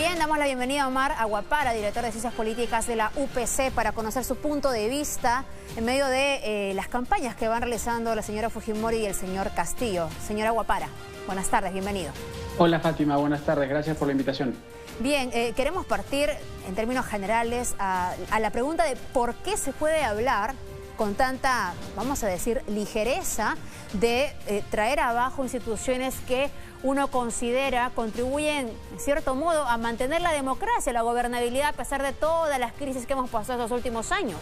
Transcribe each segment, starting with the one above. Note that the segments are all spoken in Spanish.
Bien, damos la bienvenida a Omar Aguapara, director de Ciencias Políticas de la UPC, para conocer su punto de vista en medio de las campañas que van realizando la señora Fujimori y el señor Castillo. Señora Aguapara, buenas tardes, bienvenido. Hola Fátima, buenas tardes, gracias por la invitación. Bien, queremos partir en términos generales a la pregunta de por qué se puede hablar con tanta, vamos a decir, ligereza de traer abajo instituciones que uno considera contribuyen, en cierto modo, a mantener la democracia, la gobernabilidad, a pesar de todas las crisis que hemos pasado estos últimos años.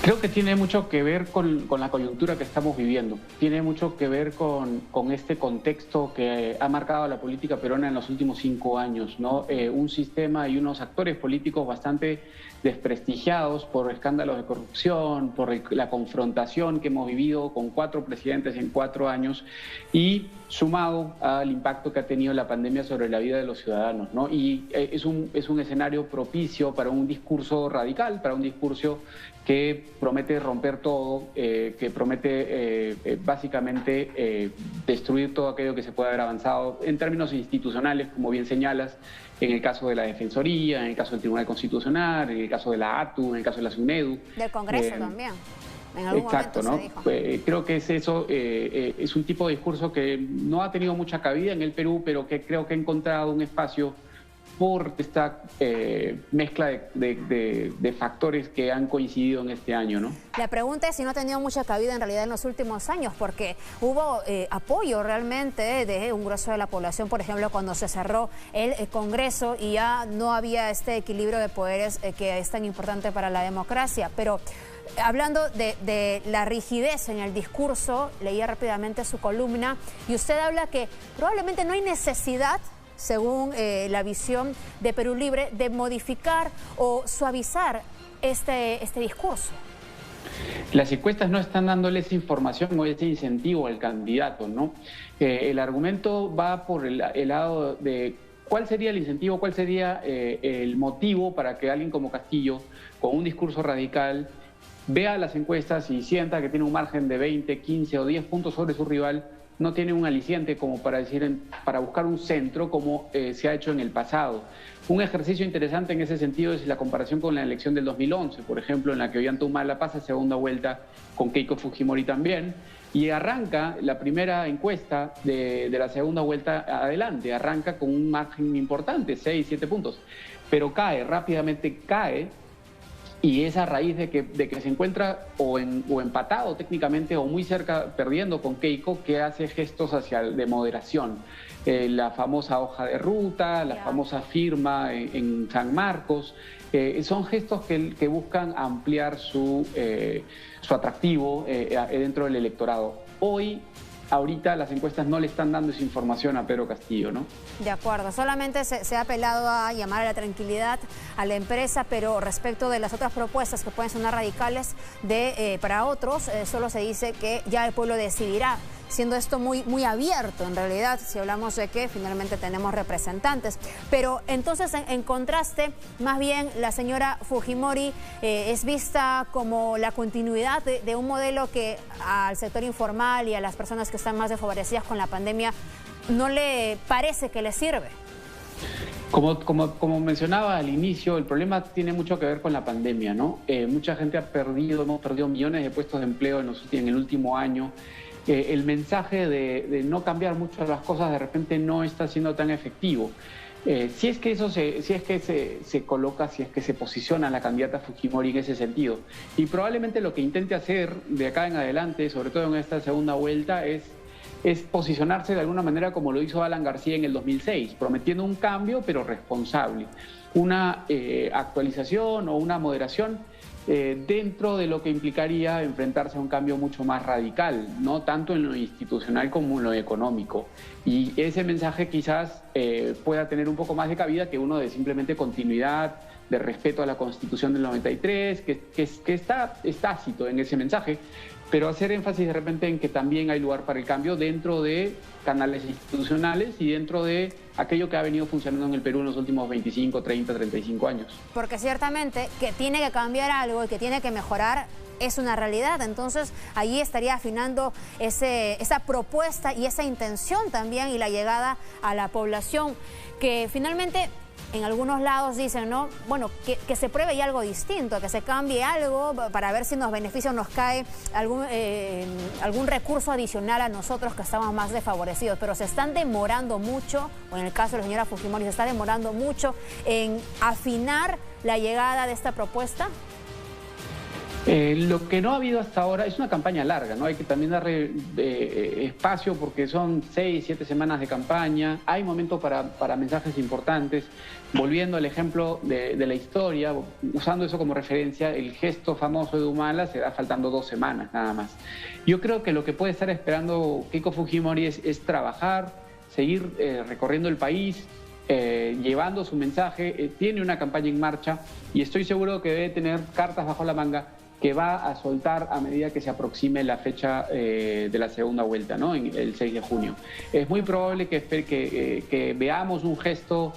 Creo que tiene mucho que ver con la coyuntura que estamos viviendo. Tiene mucho que ver con este contexto que ha marcado a la política peruana en los últimos 5 años, ¿no? Un sistema y unos actores políticos bastante desprestigiados por escándalos de corrupción, por la confrontación que hemos vivido con 4 presidentes en 4 años y sumado al impacto que ha tenido la pandemia sobre la vida de los ciudadanos, ¿no? Y es un escenario propicio para un discurso radical, para un discurso que promete romper todo, que promete básicamente destruir todo aquello que se pueda haber avanzado en términos institucionales, como bien señalas, en el caso de la Defensoría, en el caso del Tribunal Constitucional, en el caso de la ATU, en el caso de la SUNEDU. Del Congreso también. En algún Exacto, momento ¿no? se dijo. Creo que es un tipo de discurso que no ha tenido mucha cabida en el Perú, pero que creo que ha encontrado un espacio por esta mezcla de factores que han coincidido en este año, ¿no? La pregunta es si no ha tenido mucha cabida en realidad en los últimos años, porque hubo apoyo realmente de un grueso de la población, por ejemplo, cuando se cerró el Congreso y ya no había este equilibrio de poderes que es tan importante para la democracia. Pero hablando de la rigidez en el discurso, leía rápidamente su columna y usted habla que probablemente no hay necesidad, según la visión de Perú Libre, de modificar o suavizar este discurso. Las encuestas no están dándole esa información o ese incentivo al candidato, ¿no? El argumento va por el lado de cuál sería el incentivo, cuál sería el motivo para que alguien como Castillo, con un discurso radical, vea las encuestas y sienta que tiene un margen de 20, 15 o 10 puntos sobre su rival, no tiene un aliciente como para buscar un centro como se ha hecho en el pasado. Un ejercicio interesante en ese sentido es la comparación con la elección del 2011, por ejemplo, en la que Ollanta Humala pasa a segunda vuelta con Keiko Fujimori también, y arranca la primera encuesta de la segunda vuelta adelante, arranca con un margen importante, 6, 7 puntos, pero rápidamente cae. Y es a raíz de que se encuentra o empatado técnicamente o muy cerca, perdiendo con Keiko, que hace gestos de moderación. La famosa hoja de ruta, la famosa firma en San Marcos, son gestos que buscan ampliar su atractivo dentro del electorado. Ahorita las encuestas no le están dando esa información a Pedro Castillo, ¿no? De acuerdo, solamente se ha apelado a llamar a la tranquilidad a la empresa, pero respecto de las otras propuestas que pueden sonar radicales para otros, solo se dice que ya el pueblo decidirá, siendo esto muy abierto en realidad, si hablamos de que finalmente tenemos representantes. Pero entonces, en contraste, más bien la señora Fujimori es vista como la continuidad de un modelo que al sector informal y a las personas que están más desfavorecidas con la pandemia no le parece que le sirve. Como mencionaba al inicio, el problema tiene mucho que ver con la pandemia, ¿no? Mucha gente hemos perdido millones de puestos de empleo en el último año. El mensaje de no cambiar mucho las cosas de repente no está siendo tan efectivo. Si es que se coloca, si es que se posiciona la candidata Fujimori en ese sentido. Y probablemente lo que intente hacer de acá en adelante, sobre todo en esta segunda vuelta, es posicionarse de alguna manera como lo hizo Alan García en el 2006, prometiendo un cambio pero responsable, una actualización o una moderación dentro de lo que implicaría enfrentarse a un cambio mucho más radical, no tanto en lo institucional como en lo económico. Y ese mensaje quizás pueda tener un poco más de cabida que uno de simplemente continuidad, de respeto a la Constitución del 93, que es tácito en ese mensaje, pero hacer énfasis de repente en que también hay lugar para el cambio dentro de canales institucionales y dentro de aquello que ha venido funcionando en el Perú en los últimos 25, 30, 35 años. Porque ciertamente que tiene que cambiar algo y que tiene que mejorar es una realidad. Entonces allí estaría afinando esa propuesta y esa intención también, y la llegada a la población, que finalmente en algunos lados dicen, ¿no? Bueno, que se pruebe ya algo distinto, que se cambie algo para ver si nos beneficia o nos cae algún recurso adicional a nosotros que estamos más desfavorecidos. Pero se están demorando mucho, o en el caso de la señora Fujimori, se está demorando mucho en afinar la llegada de esta propuesta. Lo que no ha habido hasta ahora es una campaña larga, ¿no? Hay que también darle espacio porque son 6, 7 semanas de campaña. Hay momentos para mensajes importantes. Volviendo al ejemplo de la historia, usando eso como referencia, el gesto famoso de Humala se da faltando 2 semanas nada más. Yo creo que lo que puede estar esperando Keiko Fujimori es trabajar, seguir recorriendo el país, llevando su mensaje. Tiene una campaña en marcha y estoy seguro que debe tener cartas bajo la manga que va a soltar a medida que se aproxime la fecha de la segunda vuelta, ¿no? El 6 de junio. Es muy probable que veamos un gesto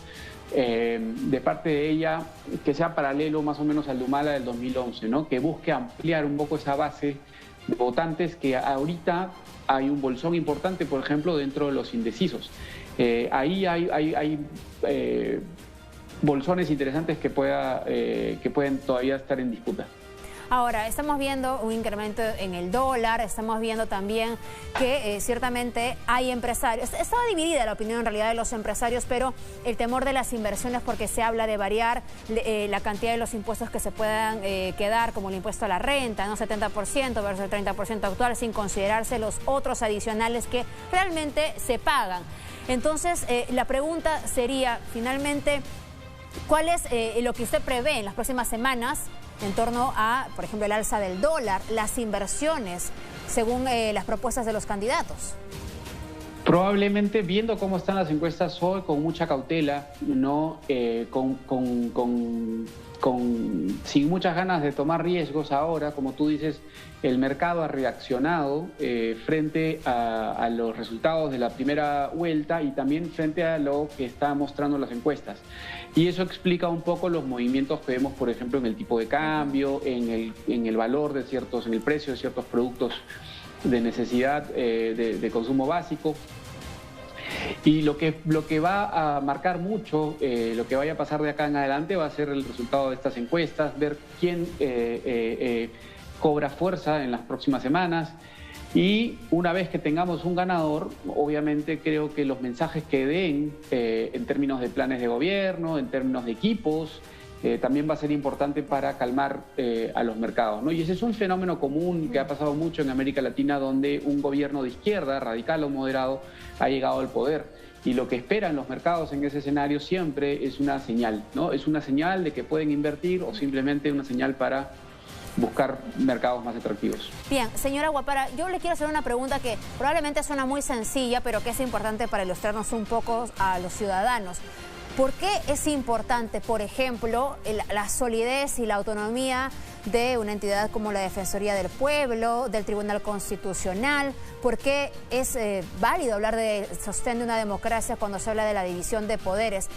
de parte de ella que sea paralelo más o menos al de Humala del 2011, ¿no? Que busque ampliar un poco esa base de votantes, que ahorita hay un bolsón importante, por ejemplo, dentro de los indecisos. Ahí hay bolsones interesantes que pueden todavía estar en disputa. Ahora, estamos viendo un incremento en el dólar, estamos viendo también que ciertamente hay empresarios. Estaba dividida la opinión en realidad de los empresarios, pero el temor de las inversiones, porque se habla de variar la cantidad de los impuestos que se puedan quedar, como el impuesto a la renta, ¿no? 70% versus el 30% actual, sin considerarse los otros adicionales que realmente se pagan. Entonces, la pregunta sería, finalmente, ¿cuál es lo que usted prevé en las próximas semanas en torno a, por ejemplo, el alza del dólar, las inversiones, según las propuestas de los candidatos? Probablemente, viendo cómo están las encuestas hoy, con mucha cautela, ¿no? Sin muchas ganas de tomar riesgos ahora. Como tú dices, el mercado ha reaccionado frente a los resultados de la primera vuelta y también frente a lo que están mostrando las encuestas. Y eso explica un poco los movimientos que vemos, por ejemplo, en el tipo de cambio, en el valor de en el precio de ciertos productos de necesidad de consumo básico. Y lo que va a marcar mucho lo que vaya a pasar de acá en adelante va a ser el resultado de estas encuestas, ver quién cobra fuerza en las próximas semanas. Y una vez que tengamos un ganador, obviamente creo que los mensajes que den en términos de planes de gobierno, en términos de equipos, también va a ser importante para calmar a los mercados, ¿no? Y ese es un fenómeno común que ha pasado mucho en América Latina, donde un gobierno de izquierda, radical o moderado, ha llegado al poder. Y lo que esperan los mercados en ese escenario siempre es una señal, ¿no? Es una señal de que pueden invertir o simplemente una señal para buscar mercados más atractivos. Bien, señora Guapara, yo le quiero hacer una pregunta que probablemente suena muy sencilla, pero que es importante para ilustrarnos un poco a los ciudadanos. ¿Por qué es importante, por ejemplo, la solidez y la autonomía de una entidad como la Defensoría del Pueblo, del Tribunal Constitucional? ¿Por qué es válido hablar de sostén de una democracia cuando se habla de la división de poderes?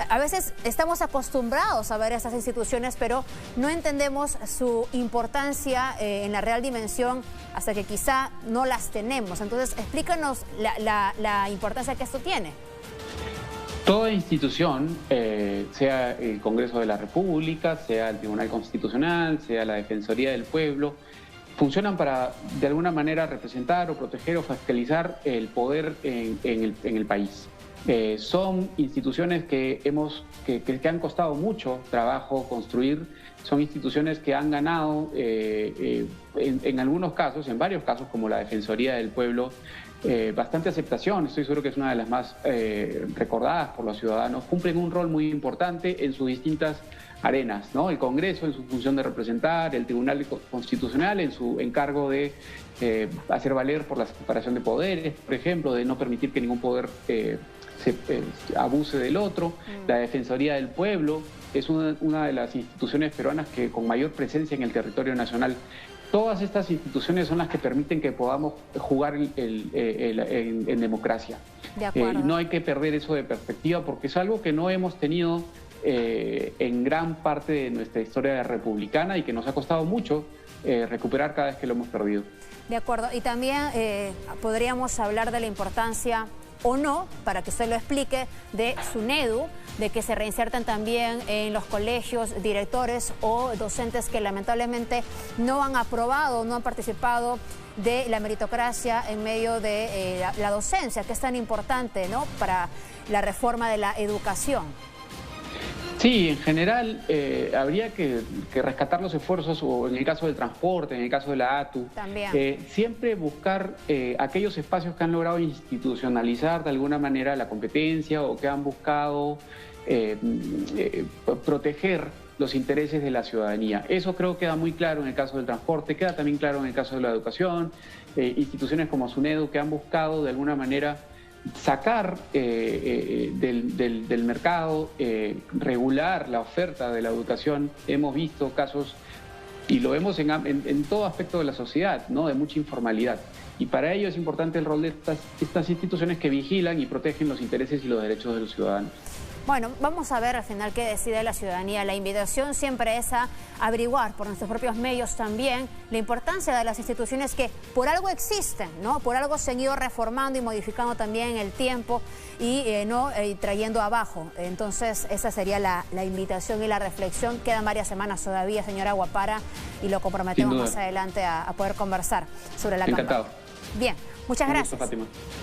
A veces estamos acostumbrados a ver estas instituciones, pero no entendemos su importancia en la real dimensión hasta que quizá no las tenemos. Entonces, explícanos la importancia que esto tiene. Toda institución, sea el Congreso de la República, sea el Tribunal Constitucional, sea la Defensoría del Pueblo, funcionan para, de alguna manera, representar o proteger o fiscalizar el poder en el país. Son instituciones que han costado mucho trabajo construir, son instituciones que han ganado, en algunos casos, en varios casos, como la Defensoría del Pueblo, bastante aceptación. Estoy seguro que es una de las más recordadas por los ciudadanos. Cumplen un rol muy importante en sus distintas arenas, ¿no? El Congreso en su función de representar, el Tribunal Constitucional en su encargo de hacer valer por la separación de poderes, por ejemplo, de no permitir que ningún poder se abuse del otro. La Defensoría del Pueblo es una de las instituciones peruanas que con mayor presencia en el territorio nacional. todas estas instituciones son las que permiten que podamos jugar en democracia. De acuerdo. No hay que perder eso de perspectiva porque es algo que no hemos tenido en gran parte de nuestra historia republicana y que nos ha costado mucho recuperar cada vez que lo hemos perdido. De acuerdo. Y también podríamos hablar de la importancia o no, para que usted lo explique, de SUNEDU, de que se reinserten también en los colegios directores o docentes que lamentablemente no han aprobado, no han participado de la meritocracia en medio de la docencia, que es tan importante, ¿no?, para la reforma de la educación. Sí, en general habría que rescatar los esfuerzos, o en el caso del transporte, en el caso de la ATU, también. Siempre buscar aquellos espacios que han logrado institucionalizar de alguna manera la competencia o que han buscado proteger los intereses de la ciudadanía. Eso creo que queda muy claro en el caso del transporte, queda también claro en el caso de la educación, instituciones como SUNEDU que han buscado de alguna manera sacar del mercado, regular la oferta de la educación. Hemos visto casos, y lo vemos en todo aspecto de la sociedad, ¿no?, de mucha informalidad. Y para ello es importante el rol de estas instituciones que vigilan y protegen los intereses y los derechos de los ciudadanos. Bueno, vamos a ver al final qué decide la ciudadanía. La invitación siempre es a averiguar por nuestros propios medios también la importancia de las instituciones que por algo existen, ¿no? Por algo se han ido reformando y modificando también en el tiempo y trayendo abajo. Entonces, esa sería la invitación y la reflexión. Quedan varias semanas todavía, señora Guapara, y lo comprometemos más adelante a poder conversar sobre la campaña. Encantado. Bien, muchas gracias. Fátima.